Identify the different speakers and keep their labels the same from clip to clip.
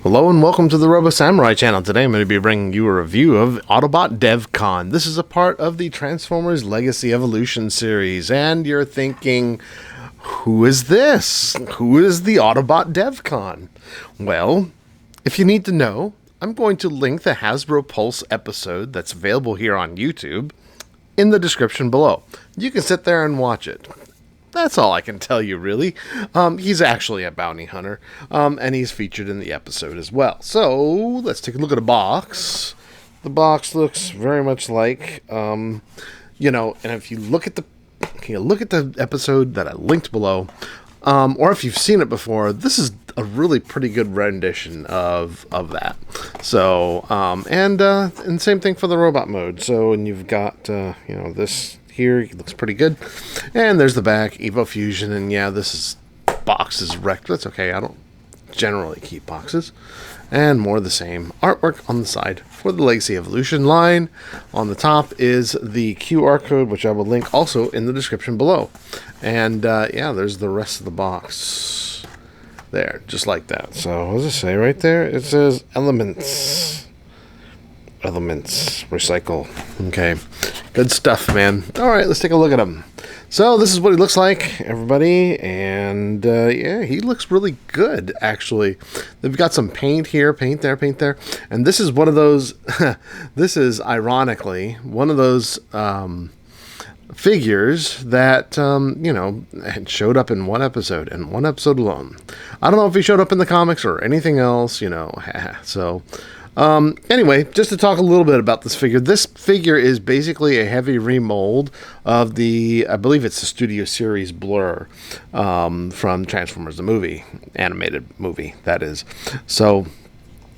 Speaker 1: Hello and welcome to the Robo Samurai channel. Today I'm going to be bringing you a review of Autobot Devcon. This is a part of the Transformers Legacy Evolution series, and you're thinking, who is this? Who is the Autobot Devcon? Well, if you need to know, I'm going to link the Hasbro Pulse episode that's available here on YouTube in the description below. You can sit there and watch it. That's all I can tell you, really. He's actually a bounty hunter, and he's featured in the episode as well. So, let's take a look at a box. The box looks very much like, and if you look at the episode that I linked below, or if you've seen it before, this is a really pretty good rendition of that. So, and same thing for the robot mode. So, and you've got, this here, it looks pretty good. And there's the back, Evo Fusion, and yeah, this box is wrecked. That's okay, I don't generally keep boxes. And more of the same artwork on the side for the Legacy Evolution line. On the top is the QR code, which I will link also in the description below. And yeah, there's the rest of the box there, just like that. So what does it say right there? It says elements, recycle. Okay, good stuff, man. All right, let's take a look at him. So this is what he looks like, everybody, and yeah, he looks really good, actually. They've got some paint here, paint there, and this is one of those, this is, ironically, one of those figures that, had showed up in one episode, and one episode alone. I don't know if he showed up in the comics or anything else, so... anyway, just to talk a little bit about this figure. This figure is basically a heavy remold of I believe it's the Studio Series Blur from Transformers the movie, animated movie, that is. So,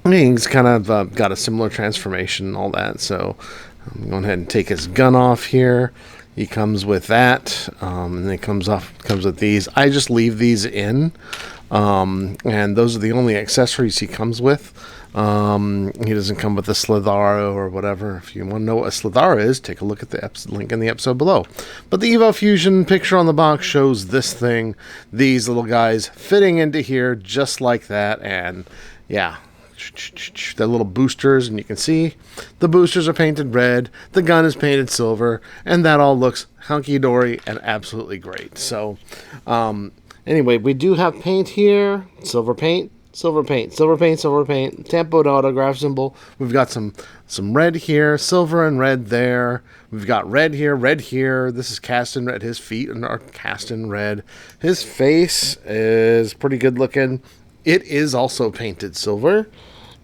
Speaker 1: he's kind of got a similar transformation and all that. So, I'm going ahead and take his gun off here. He comes with that, and then it comes with these. I just leave these in, and those are the only accessories he comes with. He doesn't come with a Slithara or whatever. If you want to know what a Slithara is, take a look at the link in the episode below. But the Evo Fusion picture on the box shows this thing, these little guys fitting into here just like that, and yeah, the little boosters, and you can see the boosters are painted red, the gun is painted silver, and that all looks hunky-dory and absolutely great. So, anyway, we do have paint here, silver paint, Tampo and autograph symbol. We've got some red here, silver and red there. We've got red here. This is cast in red. His feet are cast in red. His face is pretty good looking. It is also painted silver.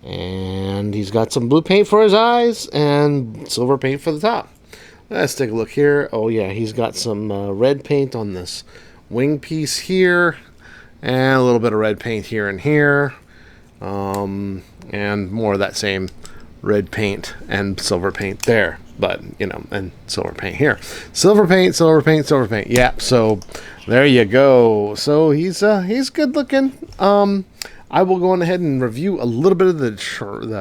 Speaker 1: And he's got some blue paint for his eyes and silver paint for the top. Let's take a look here. Oh yeah, he's got some red paint on this wing piece here. And a little bit of red paint here and here. And more of that same red paint and silver paint there. But, and silver paint here. Silver paint. Yeah, so there you go. So he's good looking. I will go on ahead and review a little bit of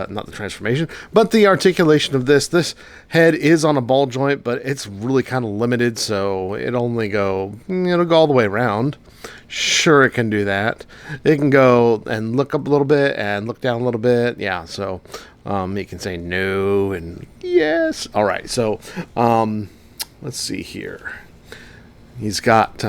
Speaker 1: not the transformation, but the articulation of this. This head is on a ball joint, but it's really kind of limited, so it'll only go, it'll go all the way around. Sure, it can do that. It can go and look up a little bit and look down a little bit. Yeah, so you can say no and yes. All right, so let's see here. He's got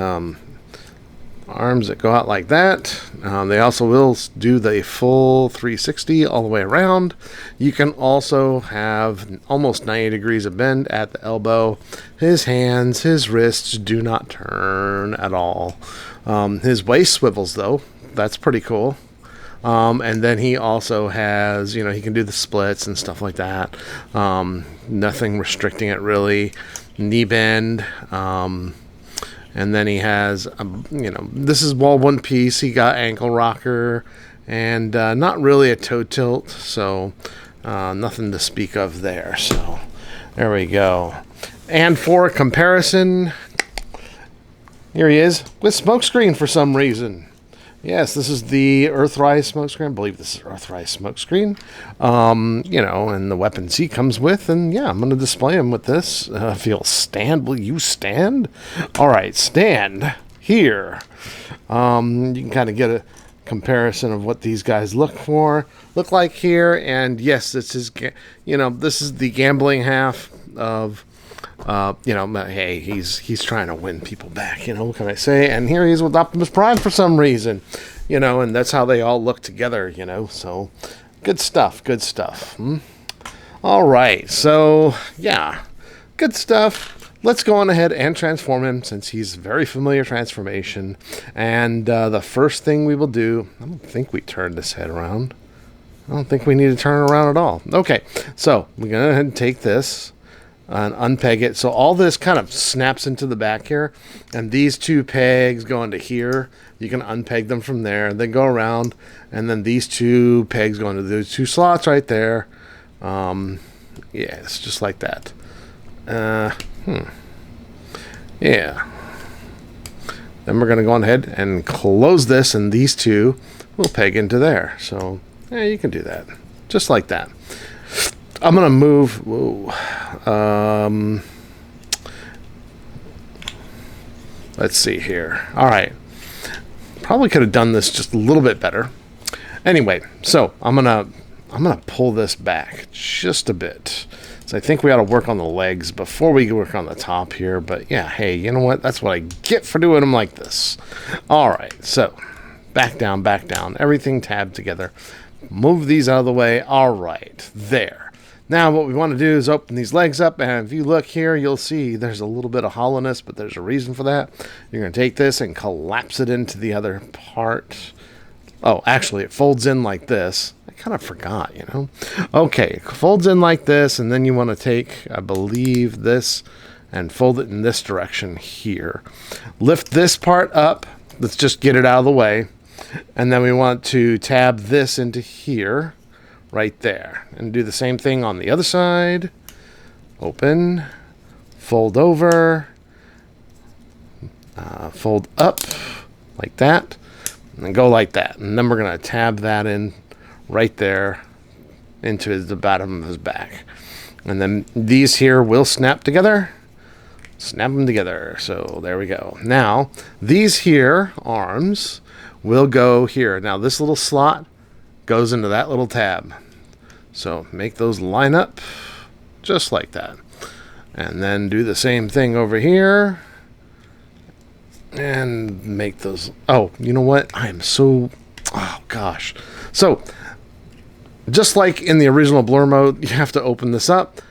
Speaker 1: arms that go out like that. They also will do the full 360 all the way around. You can also have almost 90 degrees of bend at the elbow. His hands, his wrists do not turn at all. His waist swivels, though. That's pretty cool. And then he also has, he can do the splits and stuff like that. Nothing restricting it, really. Knee bend. And then he has, this is all one piece. He got ankle rocker and not really a toe tilt. So nothing to speak of there. So there we go. And for comparison, here he is with smokescreen for some reason. Yes, this is the Earthrise smokescreen. I believe this is Earthrise smokescreen. And the weapons he comes with. And yeah, I'm going to display him with this. If he'll stand, will you stand? All right, stand here. You can kind of comparison of what these guys look like here. And yes, this is, this is the gambling half of, hey, he's trying to win people back, what can I say? And here he is with Optimus Prime for some reason, and that's how they all look together, so good stuff. All right, so yeah, good stuff. Let's go on ahead and transform him, since he's very familiar transformation. And the first thing we will do, I don't think we turned this head around. I don't think we need to turn it around at all. Okay, so we're going to go ahead and take this and unpeg it. So all this kind of snaps into the back here, and these two pegs go into here. You can unpeg them from there, and then go around, and then these two pegs go into those two slots right there. Yeah, it's just like that. Yeah. Then we're going to go on ahead and close this, and these two will peg into there. So, yeah, you can do that. Just like that. I'm going to move... Whoa. Let's see here. All right. Probably could have done this just a little bit better. Anyway, so I'm gonna pull this back just a bit. So I think we ought to work on the legs before we work on the top here. But yeah, hey, you know what? That's what I get for doing them like this. All right, so back down, everything tabbed together. Move these out of the way. All right, there. Now what we want to do is open these legs up, and if you look here, you'll see there's a little bit of hollowness, but there's a reason for that. You're going to take this and collapse it into the other part. Oh, actually, it folds in like this. I kind of forgot, Okay, it folds in like this, and then you want to take, I believe, this and fold it in this direction here. Lift this part up. Let's just get it out of the way. And then we want to tab this into here, right there. And do the same thing on the other side. Open, fold over, fold up like that, and then go like that. And then we're going to tab that in right there into the bottom of his back. And then these here will snap together. Snap them together. So there we go. Now, these here arms will go here. Now, this little slot goes into that little tab. So make those line up just like that. And then do the same thing over here. And make those... Oh, you know what? I am so... Oh, gosh. So, just like in the original blur mode, you have to open this up.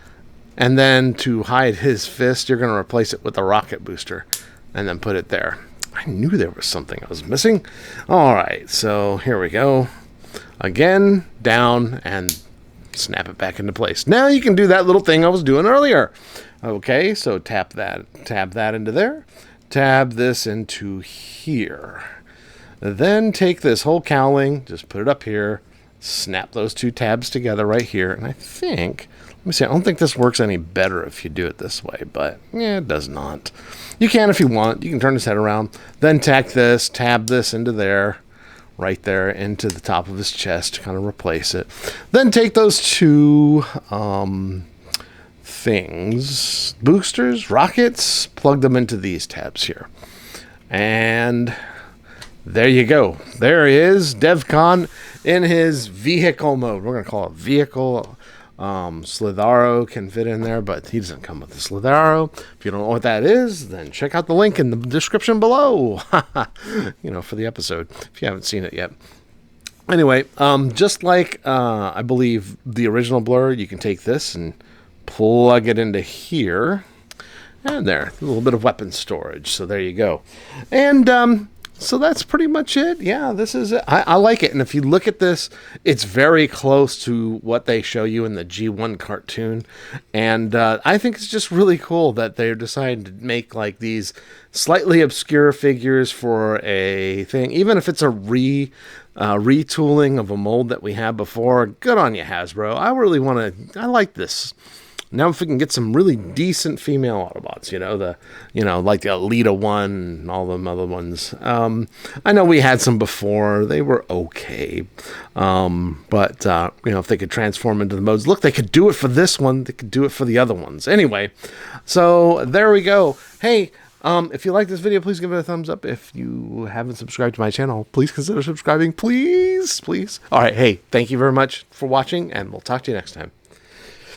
Speaker 1: And then to hide his fist, you're going to replace it with a rocket booster. And then put it there. I knew there was something I was missing. All right, so here we go. Again, down, and snap it back into place. Now you can do that little thing I was doing earlier. Okay, so tab that into there. Tab this into here. Then take this whole cowling, just put it up here, snap those two tabs together right here, and I think, let me see, I don't think this works any better if you do it this way, but yeah, it does not. You can if you want. You can turn this head around, then tack this, tab this into there, right there into the top of his chest to kind of replace it. Then take those two things, boosters, rockets, plug them into these tabs here. And there you go. There he is, Devcon in his vehicle mode. We're going to call it vehicle. Slitharo can fit in there, but he doesn't come with the Slitharo. If you don't know what that is, then check out the link in the description below. For the episode, if you haven't seen it yet. Anyway, just like I believe the original blur, you can take this and plug it into here. And there, a little bit of weapon storage. So there you go. And so that's pretty much it. Yeah, this is it. I like it. And if you look at this, it's very close to what they show you in the G1 cartoon. And I think it's just really cool that they're deciding to make like these slightly obscure figures for a thing. Even if it's a retooling of a mold that we had before, good on you, Hasbro. I really want to... I like this. Now if we can get some really decent female Autobots, like the Alita one and all them other ones. I know we had some before. They were okay. But if they could transform into the modes. Look, they could do it for this one. They could do it for the other ones. Anyway, so there we go. Hey, If you like this video, please give it a thumbs up. If you haven't subscribed to my channel, please consider subscribing. Please, please. All right. Hey, thank you very much for watching, and we'll talk to you next time.